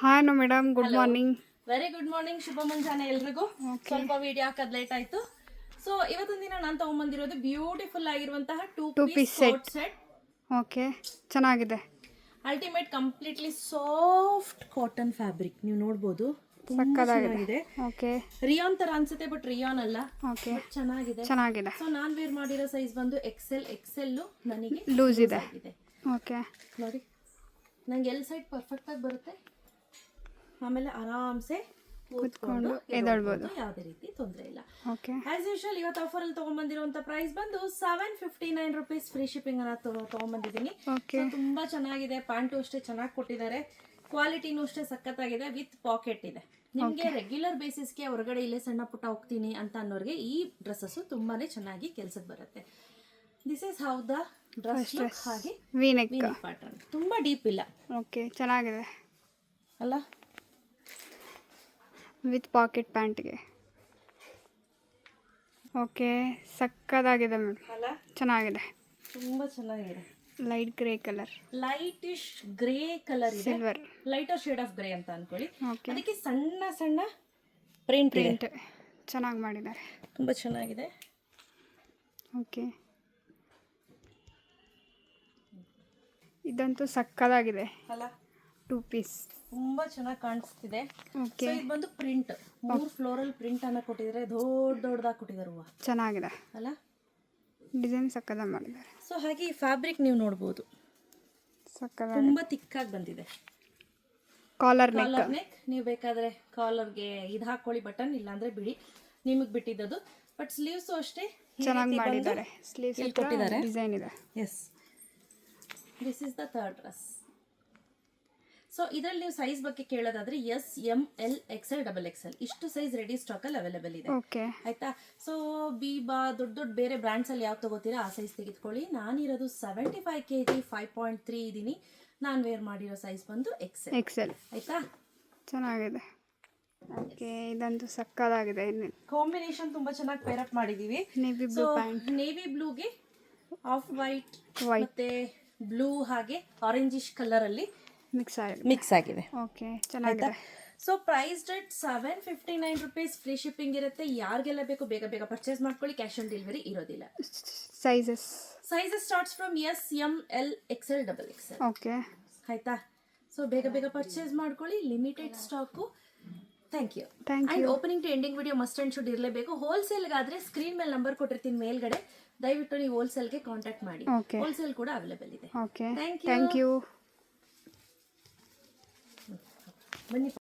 Hi no madam, good morning. Very good morning, ಶುಭ ಮುಂಜಾನೆ ಎಲ್ರಿಗೂ. ಸ್ವಲ್ಪ ವಿಡಿಯೋ ಹಾಕೋದು ಲೇಟ್ ಆಯ್ತು. ಸೊ ಇವತ್ತಿನ ದಿನ ನಾನು ತಗೊಂಡ್ಬಂದಿರೋದು ಬ್ಯೂಟಿಫುಲ್ ಆಗಿರುವಂತಹ ಟೂ ಪೀಸ್ ಸೆಟ್. ಓಕೆ, ಚೆನ್ನಾಗಿದೆ. Ultimate completely soft cotton fabric ನೀವು ನೋಡ್ಬೋದು. ಚೆನ್ನಾಗಿದೆ. ಓಕೆ, ರಿಯಾನ್ ತರ ಅನ್ಸುತ್ತೆ, ಬಟ್ ರಿಯಾನ್ ಅಲ್ಲ. ಓಕೆ, ಚೆನ್ನಾಗಿದೆ. ಚೆನ್ನಾಗಿದೆ. ಸೊ ನಾನ್ ವೇರ್ ಮಾಡಿರೋ ಸೈಜ್ ಬಂದು ಎಕ್ಸೆಲ್ ನನಗೆ ಲೂಸ್ ಇದೆ. ಓಕೆ, ನೋಡಿ ನಂಗೆ ಎಲ್ ಸೈಡ್ ಪರ್ಫೆಕ್ಟ್ ಆಗಿ ಬರುತ್ತೆ. ಆಮೇಲೆ ಆರಾಮ್ಸೆ ಕೂತ್ಕೊಂಡು ಎದ್ದೇಳ್ಬೋದು, ಯಾವುದೇ ರೀತಿ ತೊಂದರೆ ಇಲ್ಲ. ಓಕೆ, ಆಸ್ ಯೂಶುವಲ್ ಇವತ್ತು ಆಫರ್ ಅಲ್ಲಿ ತಗೊಂಡ್ಬಂದಿರುವಂತ ಪ್ರೈಸ್ ಬಂದು 759 ರುಪೀಸ್. ಫ್ರೀ ಶಿಪ್ಪಿಂಗ್ ಅನ್ನ ತಗೊಂಡ್ಬಂದಿದ್ದೀನಿ. ತುಂಬಾ ಚೆನ್ನಾಗಿದೆ. ಪ್ಯಾಂಟು ಅಷ್ಟೇ ಚೆನ್ನಾಗಿ ಕೊಟ್ಟಿದ್ದಾರೆ, ಕ್ವಾಲಿಟಿನೂ ಅಷ್ಟೇ ಸಖತ್ತಾಗಿದೆ. ವಿತ್ ಪಾಕೆಟ್ ಇದೆ. ನಿಮಗೆ ರೆಗ್ಯುಲರ್ ಬೇಸಿಸ್ಗೆ ಹೊರಗಡೆ ಇಲ್ಲೇ ಸಣ್ಣ ಪುಟ್ಟ ಹೋಗ್ತೀನಿ ಅಂತ ಅನ್ನೋರಿಗೆ ಈ ಡ್ರೆಸ್ಸಸ್ ತುಂಬಾನೇ ಚೆನ್ನಾಗಿ ಕೆಲ್ಸಕ್ಕೆ ಬರುತ್ತೆ. This is how the dress look. ಹಾಗೆ ವಿ-ನೆಕ್ ಪ್ಯಾಟರ್ನ್ ತುಂಬಾ ಡೀಪ್ ಇಲ್ಲ. ಓಕೆ, ಚೆನ್ನಾಗಿದೆ ಅಲ್ಲ, ವಿತ್ ಪಾಕೆಟ್ ಪ್ಯಾಂಟ್ಗೆ. ಓಕೆ, ಸಕ್ಕದಾಗಿದೆ ಮೇಡಮ್. ಅಲ್ಲ, ಚೆನ್ನಾಗಿದೆ, ತುಂಬಾ ಚೆನ್ನಾಗಿದೆ. Light grey colour, lightish grey colour ಇದೆ. Silver, lighter shade of grey ಅಂತ ಅನ್ಕೊಳ್ಳಿ. ಓಕೆ, ಅದಕ್ಕೆ ಸಣ್ಣ ಸಣ್ಣ ಪ್ರಿಂಟ್ ಚೆನ್ನಾಗಿ ಮಾಡಿದ್ದಾರೆ. ತುಂಬಾ ಚೆನ್ನಾಗಿದೆ. ಓಕೆ, ಇದಂತೂ ಸಕ್ಕದಾಗಿದೆ. ಅಲ್ಲ, ಟೂ ಪೀಸ್ ತುಂಬಾ ಚೆನ್ನಾಗಿ ಕಾಣಿಸ್ತಿದೆ. ಓಕೆ, ಇದು ಬಂದು ಪ್ರಿಂಟ್ 3 ಫ್ಲೋರಲ್ ಪ್ರಿಂಟ್ ಅನ್ನ ಕೊಟ್ಟಿದ್ದಾರೆ. ದೊಡ್ಡದಾಗಿ ಕೊಟ್ಟಿದ್ದಾರೆ ಹೂವ. ಚೆನ್ನಾಗಿದೆ. ಅಲ್ಲ, ಡಿಸೈನ್ ಸಕ್ಕದಾಗಿ ಮಾಡಿದ್ದಾರೆ. ಸೊ ಹಾಗೆ ಈ ಫ್ಯಾಬ್ರಿಕ್ ನೀವು ನೋಡ್ಬೋದು, ಸಕ್ಕದಾಗಿ ತುಂಬಾ ತಿಕ್ಕಾಗಿ ಬಂದಿದೆ. ಕಾಲರ್ ನೆಕ್ ನೀವು ಬೇಕಾದ್ರೆ ಕಾಲರ್ಗೆ ಇದು ಹಾಕೊಳ್ಳಿ, ಬಟನ್, ಇಲ್ಲಾಂದ್ರೆ ಬಿಡಿ, ನಿಮಗೆ ಬಿಟ್ಟಿದ್ದದು. ಬಟ್ ಸ್ಲೀವ್ಸ್ ಅಷ್ಟೇ ಚೆನ್ನಾಗಿ ಮಾಡಿದ್ದಾರೆ. ಸ್ಲೀವ್ಸ್ ಕೊಟ್ಟಿದ್ದಾರೆ. ಡಿಸೈನ್ ಇದೆ. Yes, this is the third dress. So ಇದರಲ್ಲಿ ನೀವು ಸೈಜ್ ಬಗ್ಗೆ ಕೇಳೋದಾದ್ರೆ S, M, L, XL, double XL ಇಷ್ಟು ಸೈಜ್ ರೆಡಿ ಸ್ಟಾಕ್ ಅಲ್ಲಿ ಅವೈಲೇಬಲ್ ಇದೆ. ಓಕೆ, ಆಯ್ತಾ. ಸೊ ಬೀಬಾ ದೊಡ್ಡ ಬೇರೆ ಬ್ರ್ಯಾಂಡ್ಸ್ ಅಲ್ಲಿ ಯಾವ ತಗೋತೀರಾ ಆ ಸೈಜ್ ತೆಗೆದುಕೊಳ್ಳಿ. ನಾನಿರೋದು 75 kg 5.3 ಇದ್ದೀನಿ. ನಾನು ವೇರ್ ಮಾಡಿರೋ ಸೈಜ್ ಬಂದು ಎಕ್ಸೆಲ್. ಆಯ್ತಾ, ಚೆನ್ನಾಗಿದೆ. ಓಕೆ, ಇದಂತೂ ಸಕ್ಕದಾಗಿದೆ. ಕಾಂಬಿನೇಷನ್ ತುಂಬಾ ಚೆನ್ನಾಗಿ ಪೇರ್ ಅಪ್ ಮಾಡಿದೀವಿ. ನೇವಿ ಬ್ಲೂ ಪ್ಯಾಂಟ್, ನೇವಿ ಬ್ಲೂಗೆ ಆಫ್ ವೈಟ್ ಮತ್ತೆ ಬ್ಲೂ ಹಾಗೆ ಆರೆಂಜಿಶ್ ಕಲರ್ ಅಲ್ಲಿ ಮಿಕ್ಸ್ ಆಗಿದೆ. ಓಕೆ, ಚೆನ್ನಾಗಿದೆ. So price rate 759 rupees. Free shipping ಇರುತ್ತೆ. ಯಾರಿಗೆಲ್ಲ ಬೇಕು ಬೇಗ ಬೇಗ ಪರ್ಚೇಸ್ ಮಾಡ್ಕೊಳ್ಳಿ. ಕ್ಯಾಶ್ ಆನ್ ಡೆಲಿವರಿ ಇರೋದಿಲ್ಲ. Sizes starts from S, M, L, XL, double XL. Okay, ಆಯ್ತಾ. ಸೊ ಬೇಗ ಬೇಗ ಪರ್ಚೇಸ್ ಮಾಡ್ಕೊಳ್ಳಿ. Limited stock. Thank you. And opening to ending video must and should ಇರಲೇಬೇಕು. ಹೋಲ್ಸೇಲ್ಗಾದ್ರೆ ಸ್ಕ್ರೀನ್ ಮೇಲೆ ನಂಬರ್ ಕೊಟ್ಟಿರ್ತೀನಿ ಮೇಲ್ಗಡೆ, ದಯವಿಟ್ಟು ನೀವು ಹೋಲ್ಸೇಲ್ಗೆ ಕಾಂಟ್ಯಾಕ್ಟ್ ಮಾಡಿ. ಹೋಲ್ಸೇಲ್ ಕೂಡ ಅವೈಲೇಬಲ್ ಇದೆ. Okay, thank you. ಬನ್ನಿ.